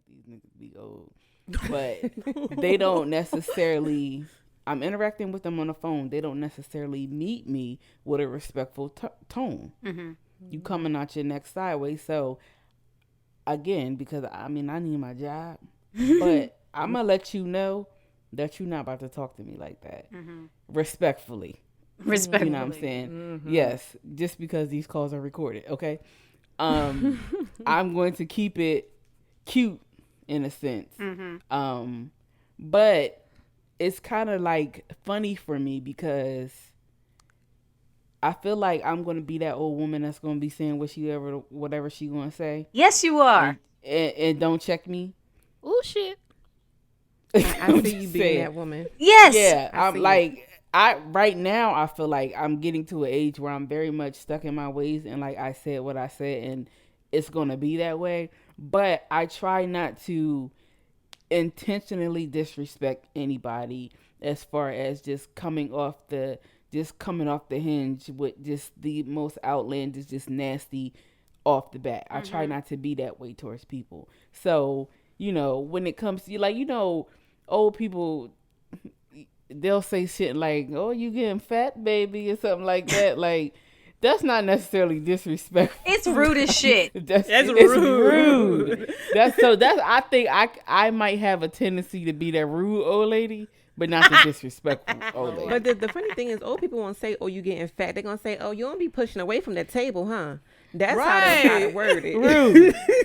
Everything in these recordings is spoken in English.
these niggas be old, but they don't necessarily. I'm interacting with them on the phone. They don't necessarily meet me with a respectful tone. Mm-hmm. You coming out your neck sideways. So again, because I mean, I need my job, but I'm gonna let you know that you're not about to talk to me like that, respectfully. Respectfully. You know what I'm saying? Yes, just because these calls are recorded, okay? I'm going to keep it cute in a sense. But it's kind of like funny for me because I feel like I'm going to be that old woman that's going to be saying whatever she going to say. Yes, you are. And don't check me. Oh, shit. I see you being that woman. Yes. Yeah, I'm like... right now I feel like I'm getting to an age where I'm very much stuck in my ways, and like I said what I said, and it's gonna be that way. But I try not to intentionally disrespect anybody as far as just coming off the hinge with just the most outlandish, just nasty off the bat. I try not to be that way towards people. So, you know, when it comes to, like, you know, old people, they'll say shit like, "Oh, you getting fat, baby," or something like that. Like, that's not necessarily disrespectful. It's rude as shit. That's it's rude. I think I might have a tendency to be that rude old lady, but not the disrespectful old lady. But the funny thing is, old people won't say, "Oh, you getting fat." They're gonna say, "Oh, you don't be pushing away from that table, huh?" That's how they try to word it.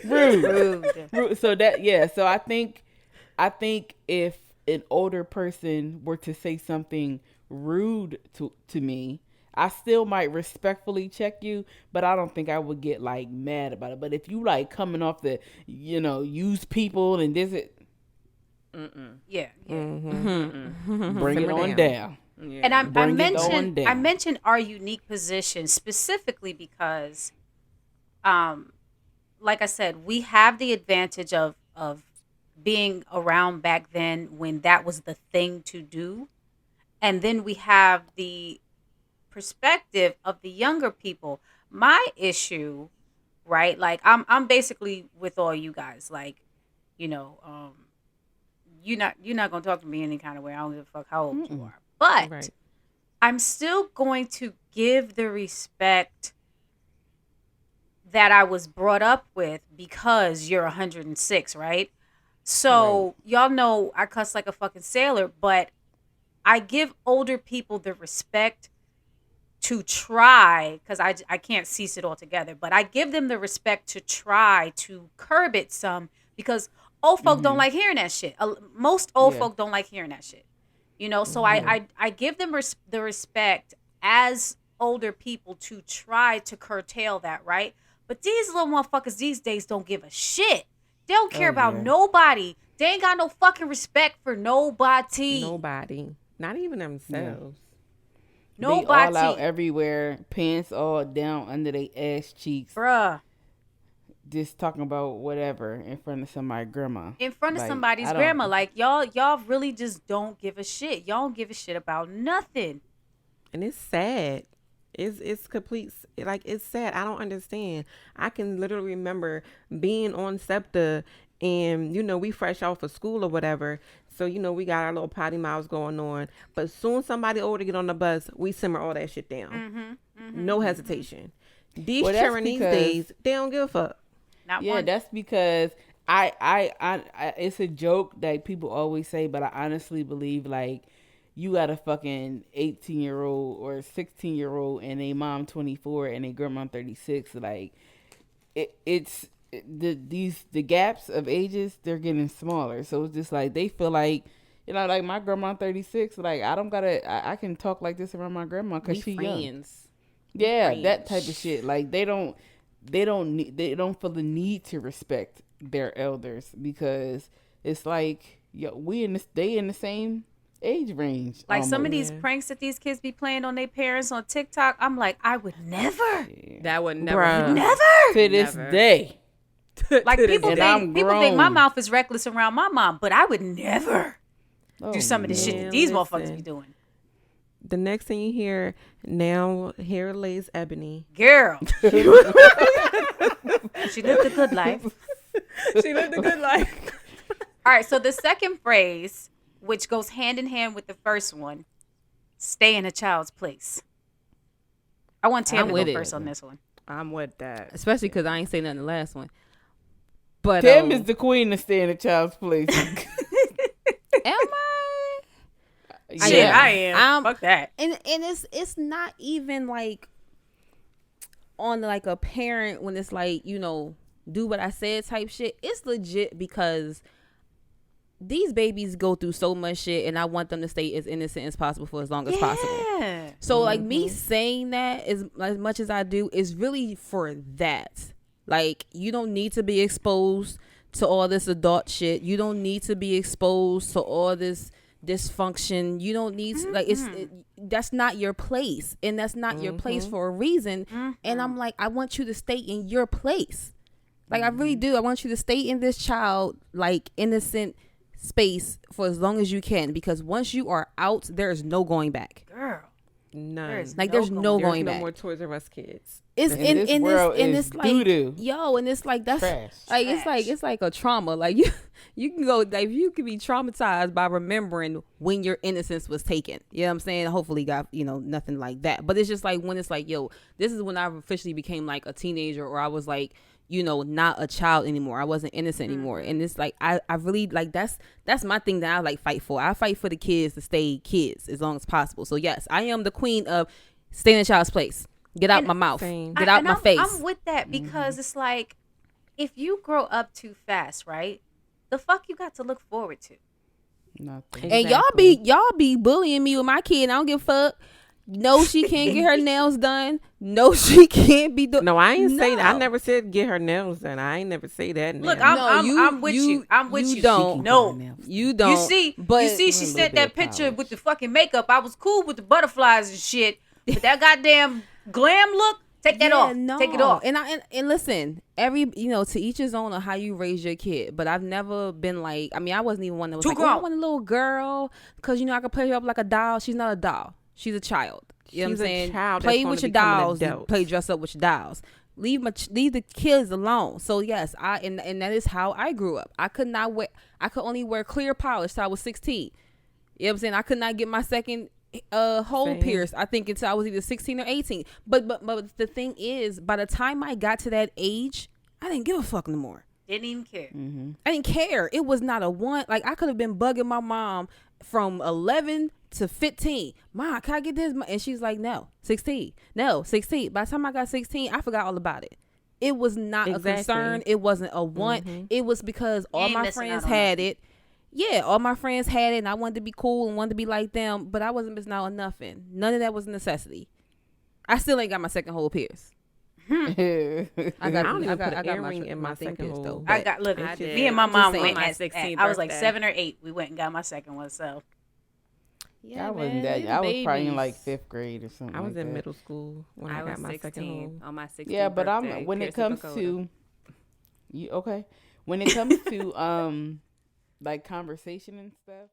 Rude. So that, yeah. So I think if an older person were to say something rude to me, I still might respectfully check you, but I don't think I would get like mad about it. But if you like coming off the, you know, use people and this it, yeah. bring it on down. Yeah. And I mentioned our unique position specifically because, like I said, we have the advantage of being around back then when that was the thing to do, and then we have the perspective of the younger people. My issue, right? Like I'm basically with all you guys. Like, you know, you're not gonna talk to me any kind of way. I don't give a fuck how old you are, but I'm still going to give the respect that I was brought up with because you're 106, right? So y'all know I cuss like a fucking sailor, but I give older people the respect to try, because I can't cease it altogether, but I give them the respect to try to curb it some, because old folk don't like hearing that shit. Most old folk don't like hearing that shit. You know, so I give them the respect as older people to try to curtail that, right? But these little motherfuckers these days don't give a shit. They don't care about nobody. They ain't got no fucking respect for nobody. Nobody. Not even themselves. Yeah. Nobody. They all out everywhere. Pants all down under their ass cheeks. Bruh. Just talking about whatever in front of somebody's grandma. In front of somebody's grandma. Like, y'all really just don't give a shit. Y'all don't give a shit about nothing. And it's sad. It's complete, like, it's sad. I don't understand. I can literally remember being on SEPTA and, you know, we fresh off of school or whatever. So, you know, we got our little potty mouths going on. But soon somebody older get on the bus, we simmer all that shit down. No hesitation. These children these days, they don't give a fuck. Not one. That's because I it's a joke that people always say, but I honestly believe, like, you got a fucking 18-year-old or 16-year-old and a mom 24 and a grandma 36. Like, it's the gaps of ages, they're getting smaller. So it's just like they feel like, you know, like my grandma 36. Like, I can talk like this around my grandma because she young. Yeah, that type of shit. Like, they don't feel the need to respect their elders because it's like, yo, they in the same age range. Like almost. Some of these pranks that these kids be playing on their parents on TikTok, I'm like, I would never. Yeah. That would never. Never. To this day. Like, people think my mouth is reckless around my mom, but I would never do some of the shit that these motherfuckers be doing. The next thing you hear, now here lays Ebony. Girl. She lived a good life. She lived a good life. All right, so the second phrase, which goes hand in hand with the first one, stay in a child's place. I want Tam I'm to with go it. first on this one. I'm with that. Especially because I ain't say nothing the last one. But Tim is the queen to stay in a child's place. am I? Shit, I am. I'm- Fuck that. And it's not even like on like a parent when it's like, you know, do what I said type shit. It's legit because these babies go through so much shit and I want them to stay as innocent as possible for as long as possible. Yeah. So like me saying that as much as I do is really for that. Like you don't need to be exposed to all this adult shit. You don't need to be exposed to all this dysfunction. You don't need to, like that's not your place, and that's not your place for a reason. And I'm like, I want you to stay in your place. Like I really do. I want you to stay in this child like innocent space for as long as you can, because once you are out, there is no going back. Girl. None. There's Like there's no There's going no back. more Toys R Us kids. It's And this world is like doo-doo. yo, and it's like that's Trash. like Trash. it's like a trauma. Like you can go like you can be traumatized by remembering when your innocence was taken. You know what I'm saying? Hopefully got, you know, nothing like that. But it's just like when it's like, yo, this is when I officially became like a teenager, or I was like, you know, not a child anymore. I wasn't innocent anymore. And it's like I really like that's my thing that I like fight for. I fight for the kids to stay kids as long as possible. So yes, I am the queen of stay in a child's place. Get out And- my mouth. Same. Get out And my face. I'm with that because it's like, if you grow up too fast, right? The fuck you got to look forward to. Nothing. And y'all be bullying me with my kid. I don't give a fuck. No, she can't get her nails done. No, she can't be doing. No, I ain't say that. I No. never said get her nails done. I ain't never say that. Look, now. I'm with you. I'm with you. Don't. No. You don't. You see, but she a sent little that bit of picture polish. with the fucking makeup. I was cool with the butterflies and shit, but that goddamn glam look, take that off. Take it off. And listen, you know, to each his own on how you raise your kid. But I've never been like, I mean, I wasn't even one that was Too like, oh, I grown. want a little girl because you know I can play her up like a doll. She's not a doll. She's a child. You know what She's I'm a saying? child that's Play gonna with your become an dolls. adult. Play dress up with your dolls. Leave the kids alone. So yes, and that is how I grew up. I could only wear clear polish till I was 16. You know what I'm saying? I could not get my second hole Same. pierced, I think, until I was either 16 or 18. But the thing is, by the time I got to that age, I didn't give a fuck no more. Didn't even care. I didn't care. It was not a one. Like I could have been bugging my mom from 11 to 15. Mom, can I get this? And she's like, no, 16. No, 16. By the time I got 16, I forgot all about it. It was not Exactly. a concern. It wasn't a want. It was because all ain't my missing friends out on had it. Yeah, all my friends had it, and I wanted to be cool and wanted to be like them, but I wasn't missing out on nothing. None of that was a necessity. I still ain't got my second hole pierced. I got, don't even put an I got earring in my thing second pierced, hole. though. I But got look. I did. Me and my I'm just mom saying, went my at 16th I was like birthday. 7 or 8. We went and got my second one. So yeah, I wasn't man, that. these I was probably in babies. like 5th grade or something. I was like in that. middle school when I, I got was my second 16 hole. on my 16th Yeah, but birthday, I'm when it pierced comes Dakota. to you okay. When it comes to like conversation and stuff,